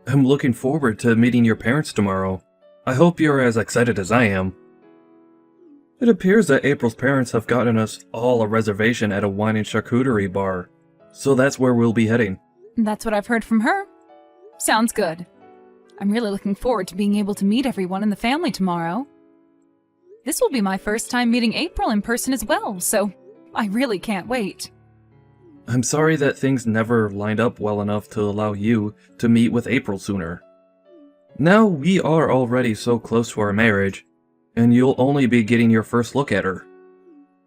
I'm looking forward to meeting your parents tomorrow. I hope you're as excited as I am. It appears that April's parents have gotten us all a reservation at a wine and charcuterie bar, so that's where we'll be heading. That's what I've heard from her. Sounds good. I'm really looking forward to being able to meet everyone in the family tomorrow. This will be my first time meeting April in person as well, so I really can't wait. I'm sorry that things never lined up well enough to allow you to meet with April sooner. Now we are already so close to our marriage, and you'll only be getting your first look at her.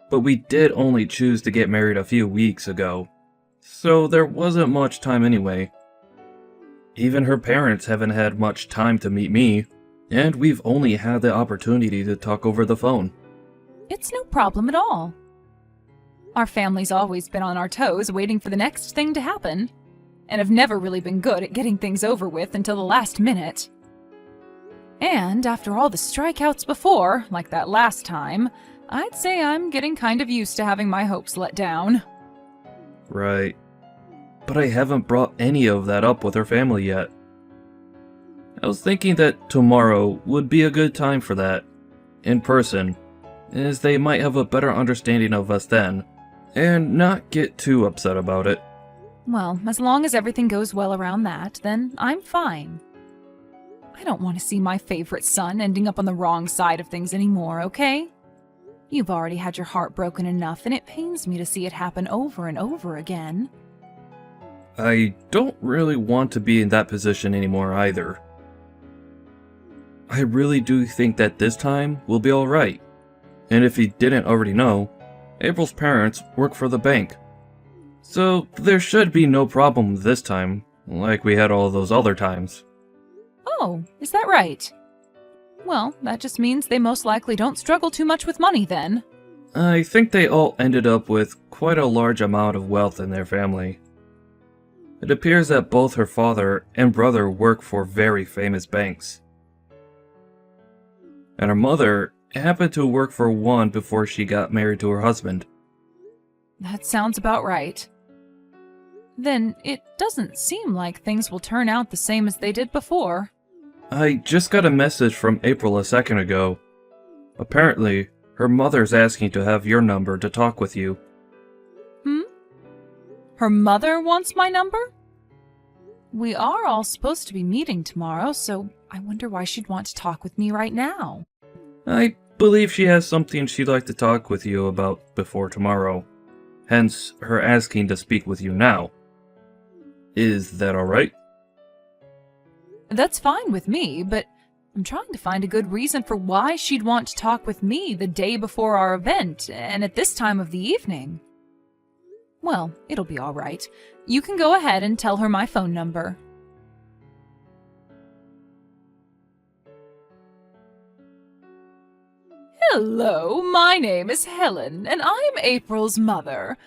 But we did only choose to get married a few weeks ago, so there wasn't much time anyway. Even her parents haven't had much time to meet me, and we've only had the opportunity to talk over the phone. It's no problem at all. Our family's always been on our toes waiting for the next thing to happen, and have never really been good at getting things over with until the last minute. And after all the strikeouts before, like that last time, I'd say I'm getting kind of used to having my hopes let down. Right. But I haven't brought any of that up with her family yet. I was thinking that tomorrow would be a good time for that, in person, as they might have a better understanding of us then, and not get too upset about it. Well, as long as everything goes well around that, then I'm fine. I don't want to see my favorite son ending up on the wrong side of things anymore, okay? You've already had your heart broken enough, and it pains me to see it happen over and over again. I don't really want to be in that position anymore either. I really do think that this time will be alright. And if you didn't already know, April's parents work for the bank. So there should be no problem this time, like we had all those other times. Oh, is that right? Well, that just means they most likely don't struggle too much with money then. I think they all ended up with quite a large amount of wealth in their family. It appears that both her father and brother work for very famous banks. And her mother happened to work for one before she got married to her husband. That sounds about right. Then it doesn't seem like things will turn out the same as they did before. I just got a message from April a second ago. Apparently, her mother's asking to have your number to talk with you. Her mother wants my number? We are all supposed to be meeting tomorrow, so I wonder why she'd want to talk with me right now. I believe she has something she'd like to talk with you about before tomorrow. Hence, her asking to speak with you now. Is that alright? That's fine with me, but I'm trying to find a good reason for why she'd want to talk with me the day before our event, and at this time of the evening. Well, it'll be all right. You can go ahead and tell her my phone number. Hello, my name is Helen, and I'm April's mother.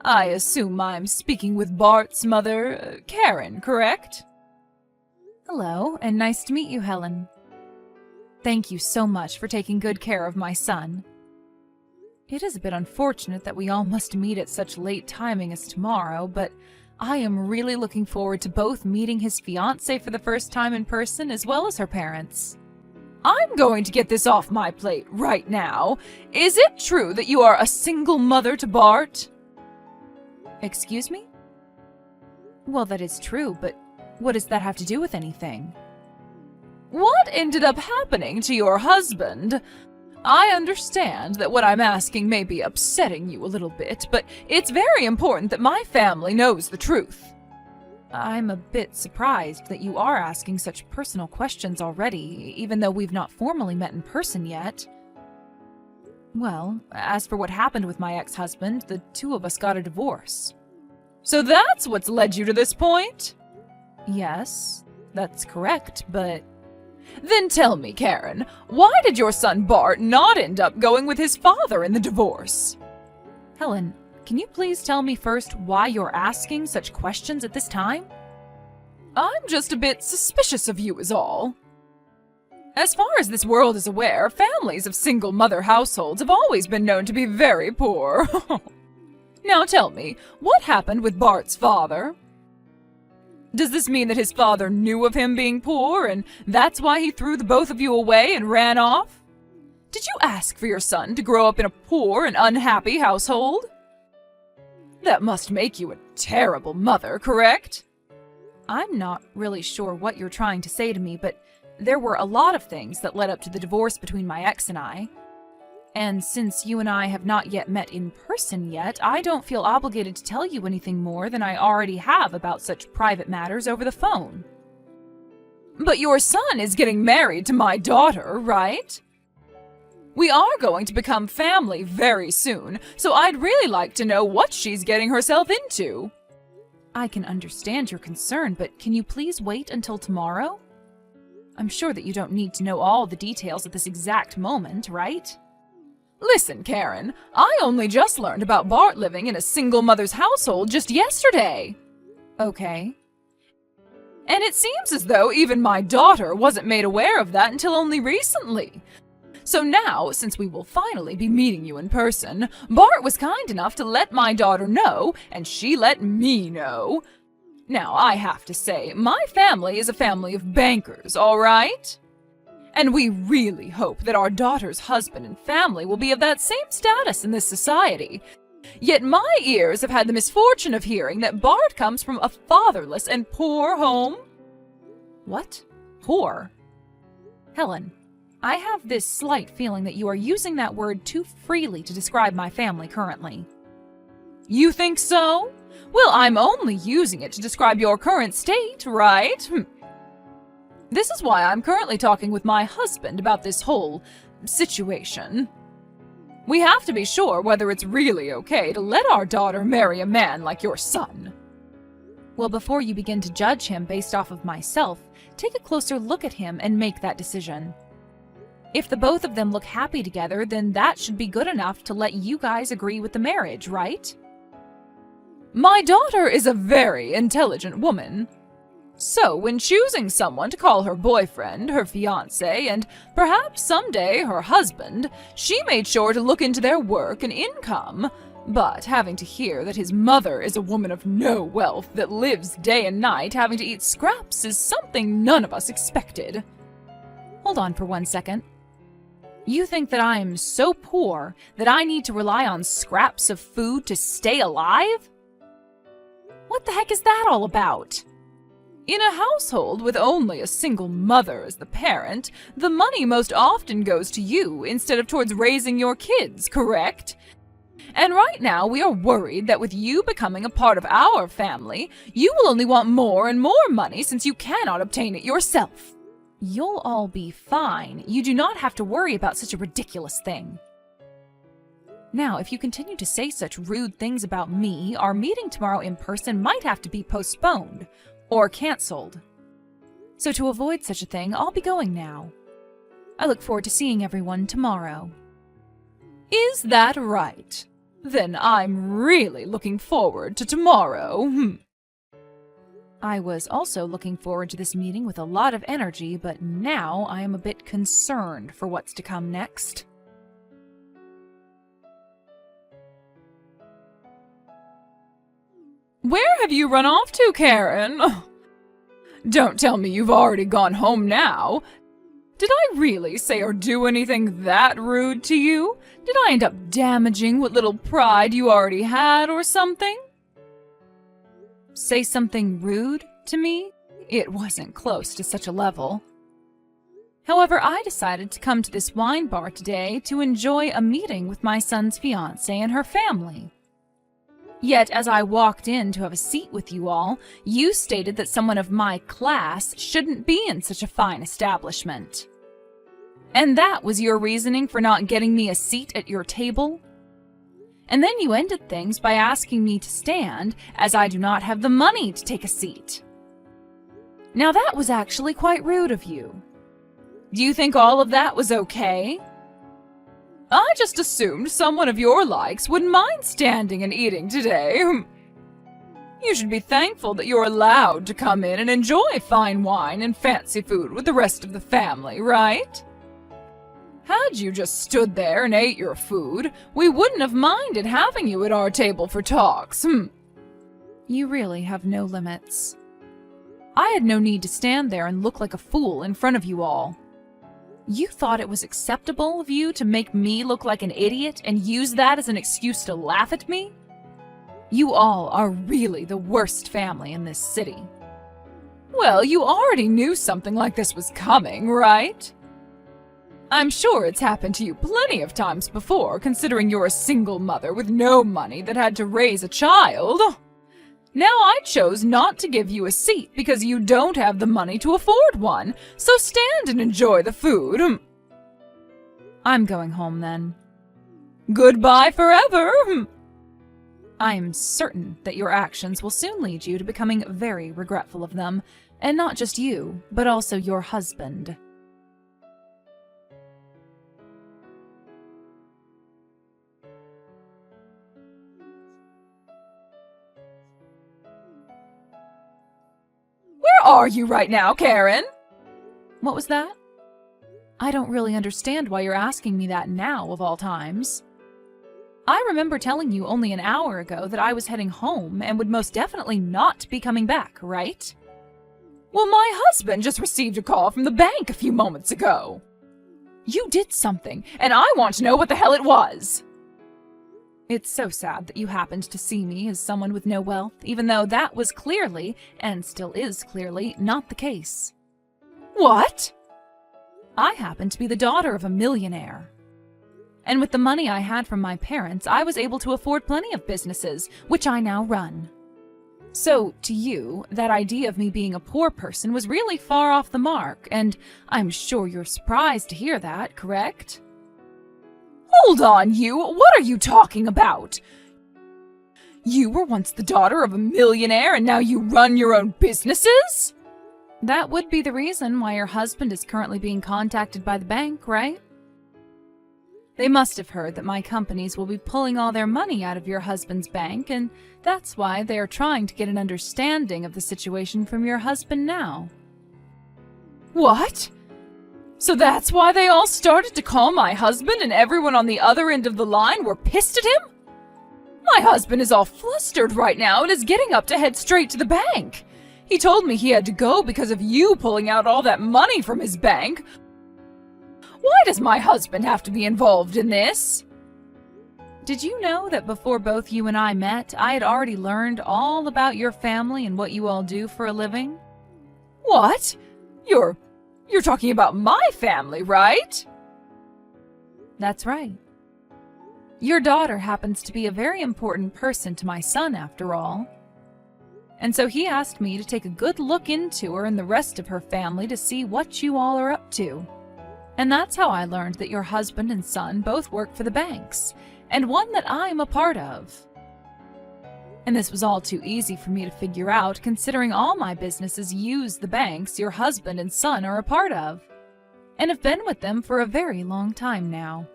I assume I'm speaking with Bart's mother, Karen, correct? Hello, and nice to meet you, Helen. Thank you so much for taking good care of my son. It is a bit unfortunate that we all must meet at such late timing as tomorrow, but I am really looking forward to both meeting his fiancée for the first time in person as well as her parents. I'm going to get this off my plate right now. Is it true that you are a single mother to Bart? Excuse me? Well, that is true, but what does that have to do with anything? What ended up happening to your husband? I understand that what I'm asking may be upsetting you a little bit, but it's very important that my family knows the truth. I'm a bit surprised that you are asking such personal questions already, even though we've not formally met in person yet. Well, as for what happened with my ex-husband, the two of us got a divorce. So that's what's led you to this point? Yes, that's correct, but... Then tell me, Karen, why did your son Bart not end up going with his father in the divorce? Helen, can you please tell me first why you're asking such questions at this time? I'm just a bit suspicious of you is all. As far as this world is aware, families of single-mother households have always been known to be very poor. Now tell me, what happened with Bart's father? Does this mean that his father knew of him being poor, and that's why he threw the both of you away and ran off? Did you ask for your son to grow up in a poor and unhappy household? That must make you a terrible mother, correct? I'm not really sure what you're trying to say to me, but there were a lot of things that led up to the divorce between my ex and I. And since you and I have not yet met in person yet, I don't feel obligated to tell you anything more than I already have about such private matters over the phone. But your son is getting married to my daughter, right? We are going to become family very soon, so I'd really like to know what she's getting herself into. I can understand your concern, but can you please wait until tomorrow? I'm sure that you don't need to know all the details at this exact moment, right? Listen, Karen, I only just learned about Bart living in a single mother's household just yesterday. Okay. And it seems as though even my daughter wasn't made aware of that until only recently. So now, since we will finally be meeting you in person, Bart was kind enough to let my daughter know, and she let me know. Now, I have to say, my family is a family of bankers, all right? And we really hope that our daughter's husband and family will be of that same status in this society. Yet my ears have had the misfortune of hearing that Bart comes from a fatherless and poor home. What? Poor? Helen, I have this slight feeling that you are using that word too freely to describe my family currently. You think so? Well, I'm only using it to describe your current state, right? This is why I'm currently talking with my husband about this whole situation. We have to be sure whether it's really okay to let our daughter marry a man like your son. Well, before you begin to judge him based off of myself, take a closer look at him and make that decision. If the both of them look happy together, then that should be good enough to let you guys agree with the marriage, right? My daughter is a very intelligent woman. So, when choosing someone to call her boyfriend, her fiancé, and perhaps someday her husband, she made sure to look into their work and income. But having to hear that his mother is a woman of no wealth that lives day and night having to eat scraps is something none of us expected. Hold on for 1 second. You think that I am so poor that I need to rely on scraps of food to stay alive? What the heck is that all about? In a household with only a single mother as the parent, the money most often goes to you instead of towards raising your kids, correct? And right now we are worried that with you becoming a part of our family, you will only want more and more money since you cannot obtain it yourself. You'll all be fine. You do not have to worry about such a ridiculous thing. Now, if you continue to say such rude things about me, our meeting tomorrow in person might have to be postponed or canceled. So to avoid such a thing, I'll be going now. I look forward to seeing everyone tomorrow. Is that right? Then I'm really looking forward to tomorrow. I was also looking forward to this meeting with a lot of energy, but now I am a bit concerned for what's to come next. Where have you run off to, Karen? Don't tell me you've already gone home now. Did I really say or do anything that rude to you? Did I end up damaging what little pride you already had or something? Say something rude to me? It wasn't close to such a level. However, I decided to come to this wine bar today to enjoy a meeting with my son's fiancée and her family. Yet, as I walked in to have a seat with you all, you stated that someone of my class shouldn't be in such a fine establishment. And that was your reasoning for not getting me a seat at your table? And then you ended things by asking me to stand, as I do not have the money to take a seat. Now that was actually quite rude of you. Do you think all of that was okay? I just assumed someone of your likes wouldn't mind standing and eating today. You should be thankful that you're allowed to come in and enjoy fine wine and fancy food with the rest of the family, right? Had you just stood there and ate your food, we wouldn't have minded having you at our table for talks. You really have no limits. I had no need to stand there and look like a fool in front of you all. You thought it was acceptable of you to make me look like an idiot and use that as an excuse to laugh at me? You all are really the worst family in this city. Well, you already knew something like this was coming, right? I'm sure it's happened to you plenty of times before, considering you're a single mother with no money that had to raise a child. Now I chose not to give you a seat because you don't have the money to afford one, so stand and enjoy the food. I'm going home then. Goodbye forever. I am certain that your actions will soon lead you to becoming very regretful of them, and not just you, but also your husband. Where are you right now, Karen? What was that? I don't really understand why you're asking me that now, of all times. I remember telling you only an hour ago that I was heading home and would most definitely not be coming back, right? Well, my husband just received a call from the bank a few moments ago. You did something, and I want to know what the hell it was. It's so sad that you happened to see me as someone with no wealth, even though that was clearly, and still is clearly, not the case. What? I happen to be the daughter of a millionaire. And with the money I had from my parents, I was able to afford plenty of businesses, which I now run. So, to you, that idea of me being a poor person was really far off the mark, and I'm sure you're surprised to hear that, correct? Hold on, you! What are you talking about? You were once the daughter of a millionaire, and now you run your own businesses? That would be the reason why your husband is currently being contacted by the bank, right? They must have heard that my companies will be pulling all their money out of your husband's bank, and that's why they are trying to get an understanding of the situation from your husband now. What? So that's why they all started to call my husband and everyone on the other end of the line were pissed at him? My husband is all flustered right now and is getting up to head straight to the bank. He told me he had to go because of you pulling out all that money from his bank. Why does my husband have to be involved in this? Did you know that before both you and I met, I had already learned all about your family and what you all do for a living? What? You're talking about my family, right? That's right. Your daughter happens to be a very important person to my son, after all. And so he asked me to take a good look into her and the rest of her family to see what you all are up to. And that's how I learned that your husband and son both work for the banks, and one that I'm a part of. And this was all too easy for me to figure out, considering all my businesses use the banks your husband and son are a part of, and have been with them for a very long time now.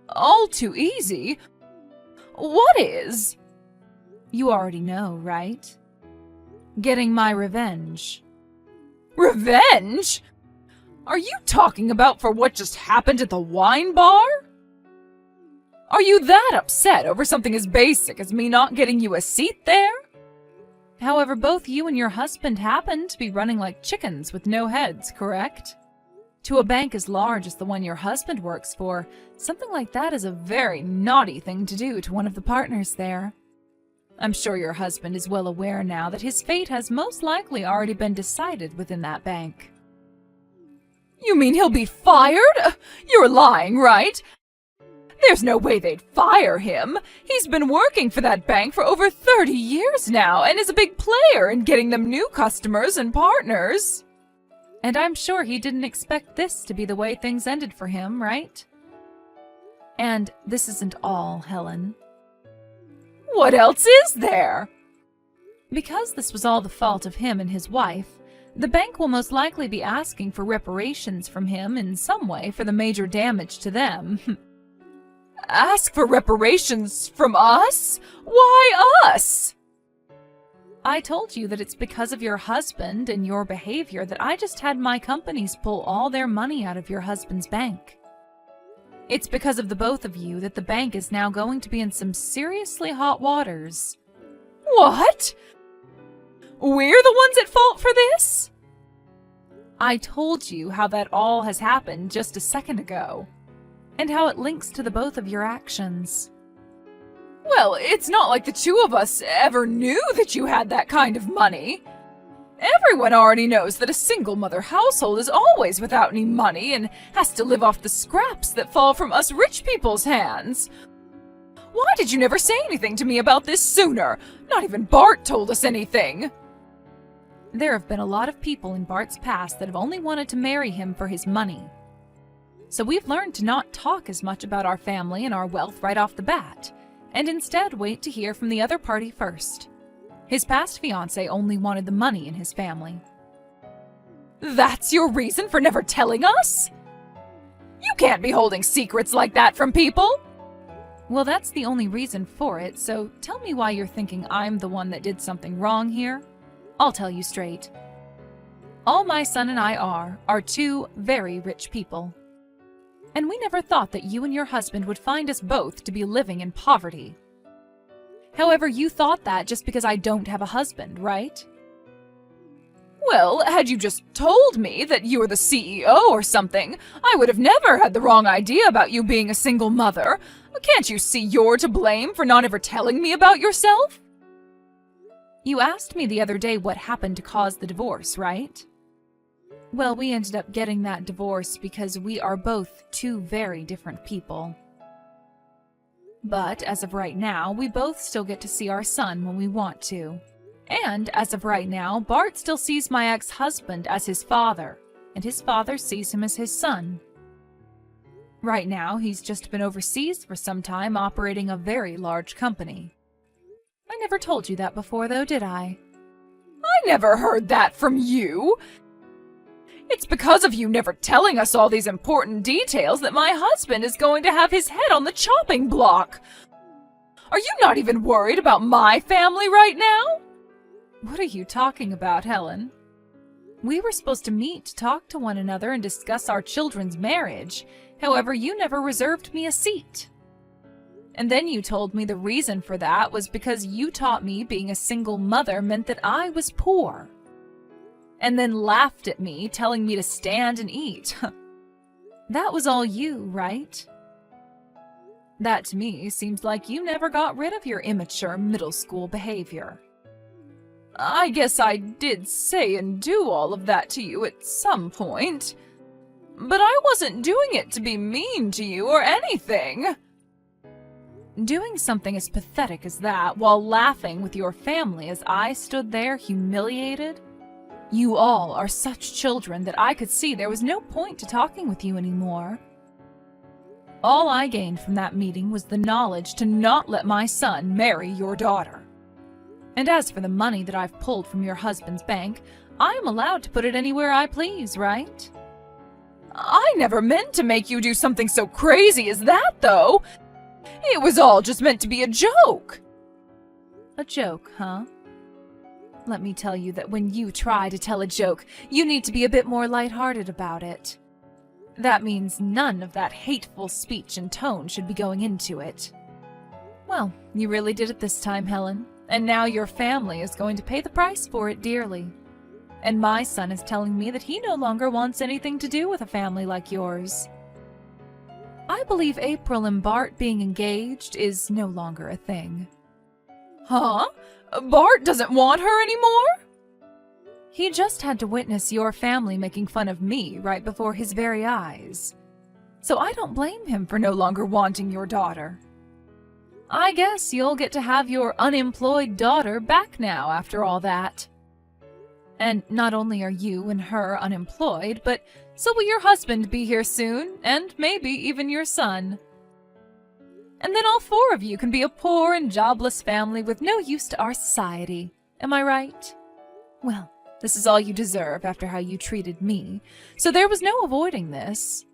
All too easy? What is? You already know, right? Getting my revenge. Revenge? Are you talking about for what just happened at the wine bar? Are you that upset over something as basic as me not getting you a seat there? However, both you and your husband happen to be running like chickens with no heads, correct? To a bank as large as the one your husband works for, something like that is a very naughty thing to do to one of the partners there. I'm sure your husband is well aware now that his fate has most likely already been decided within that bank. You mean he'll be fired? You're lying, right? There's no way they'd fire him. He's been working for that bank for over 30 years now and is a big player in getting them new customers and partners. And I'm sure he didn't expect this to be the way things ended for him, right? And this isn't all, Helen. What else is there? Because this was all the fault of him and his wife, the bank will most likely be asking for reparations from him in some way for the major damage to them. Ask for reparations from us? Why us? I told you that it's because of your husband and your behavior that I just had my companies pull all their money out of your husband's bank. It's because of the both of you that the bank is now going to be in some seriously hot waters. What? We're the ones at fault for this? I told you how that all has happened just a second ago, and how it links to the both of your actions. Well, it's not like the two of us ever knew that you had that kind of money. Everyone already knows that a single-mother household is always without any money and has to live off the scraps that fall from us rich people's hands. Why did you never say anything to me about this sooner? Not even Bart told us anything. There have been a lot of people in Bart's past that have only wanted to marry him for his money. So we've learned to not talk as much about our family and our wealth right off the bat, and instead wait to hear from the other party first. His past fiancée only wanted the money in his family. That's your reason for never telling us? You can't be holding secrets like that from people! Well, that's the only reason for it, so tell me why you're thinking I'm the one that did something wrong here. I'll tell you straight. All my son and I are two very rich people. And we never thought that you and your husband would find us both to be living in poverty. However, you thought that just because I don't have a husband, right? Well, had you just told me that you were the CEO or something, I would have never had the wrong idea about you being a single mother. Can't you see you're to blame for not ever telling me about yourself? You asked me the other day what happened to cause the divorce, right? Well, we ended up getting that divorce because we are both two very different people. But as of right now, we both still get to see our son when we want to. And as of right now, Bart still sees my ex-husband as his father, and his father sees him as his son. Right now, he's just been overseas for some time operating a very large company. I never told you that before, though, did I? I never heard that from you! It's because of you never telling us all these important details that my husband is going to have his head on the chopping block. Are you not even worried about my family right now? What are you talking about, Helen? We were supposed to meet to talk to one another and discuss our children's marriage. However, you never reserved me a seat. And then you told me the reason for that was because you taught me being a single mother meant that I was poor. And then laughed at me, telling me to stand and eat. That was all you, right? That to me seems like you never got rid of your immature middle school behavior. I guess I did say and do all of that to you at some point. But I wasn't doing it to be mean to you or anything. Doing something as pathetic as that while laughing with your family as I stood there humiliated? You all are such children that I could see there was no point to talking with you anymore. All I gained from that meeting was the knowledge to not let my son marry your daughter. And as for the money that I've pulled from your husband's bank, I am allowed to put it anywhere I please, right? I never meant to make you do something so crazy as that, though. It was all just meant to be a joke. A joke, huh? Let me tell you that when you try to tell a joke, you need to be a bit more lighthearted about it. That means none of that hateful speech and tone should be going into it. Well, you really did it this time, Helen, and now your family is going to pay the price for it dearly. And my son is telling me that he no longer wants anything to do with a family like yours. I believe April and Bart being engaged is no longer a thing. Huh? Bart doesn't want her anymore? He just had to witness your family making fun of me right before his very eyes. So I don't blame him for no longer wanting your daughter. I guess you'll get to have your unemployed daughter back now after all that. And not only are you and her unemployed, but so will your husband be here soon, and maybe even your son. And then all four of you can be a poor and jobless family with no use to our society. Am I right? Well, this is all you deserve after how you treated me, so there was no avoiding this.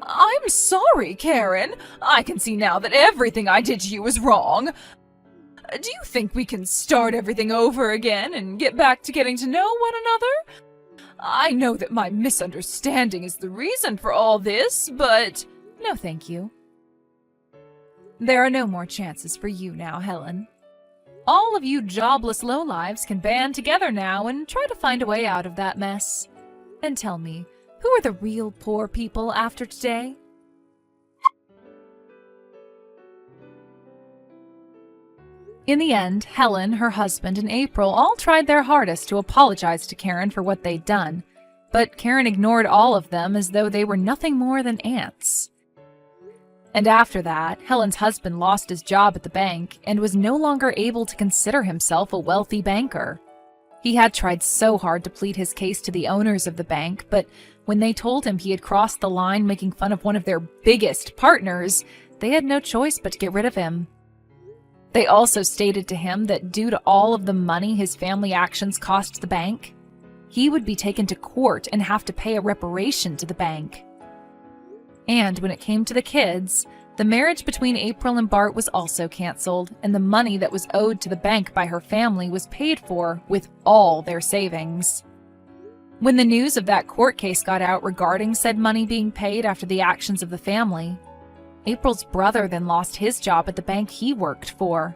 I'm sorry, Karen. I can see now that everything I did to you was wrong. Do you think we can start everything over again and get back to getting to know one another? I know that my misunderstanding is the reason for all this, but no thank you. There are no more chances for you now, Helen. all of you jobless lowlives can band together now and try to find a way out of that mess. And tell me, who are the real poor people after today? In the end, Helen, her husband, and April all tried their hardest to apologize to Karen for what they'd done, but Karen ignored all of them as though they were nothing more than ants. And after that, Helen's husband lost his job at the bank and was no longer able to consider himself a wealthy banker. He had tried so hard to plead his case to the owners of the bank, but when they told him he had crossed the line making fun of one of their biggest partners, they had no choice but to get rid of him. They also stated to him that due to all of the money his family actions cost the bank, he would be taken to court and have to pay a reparation to the bank. And when it came to the kids, the marriage between April and Bart was also canceled, and the money that was owed to the bank by her family was paid for with all their savings. When the news of that court case got out regarding said money being paid after the actions of the family, April's brother then lost his job at the bank he worked for,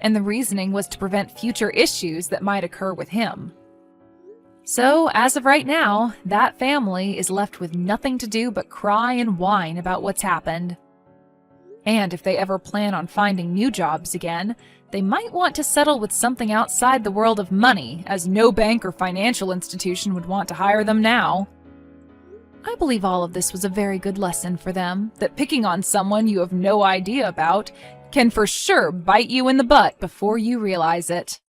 and the reasoning was to prevent future issues that might occur with him. So, as of right now, that family is left with nothing to do but cry and whine about what's happened. And if they ever plan on finding new jobs again, they might want to settle with something outside the world of money, as no bank or financial institution would want to hire them now. I believe all of this was a very good lesson for them, that picking on someone you have no idea about can for sure bite you in the butt before you realize it.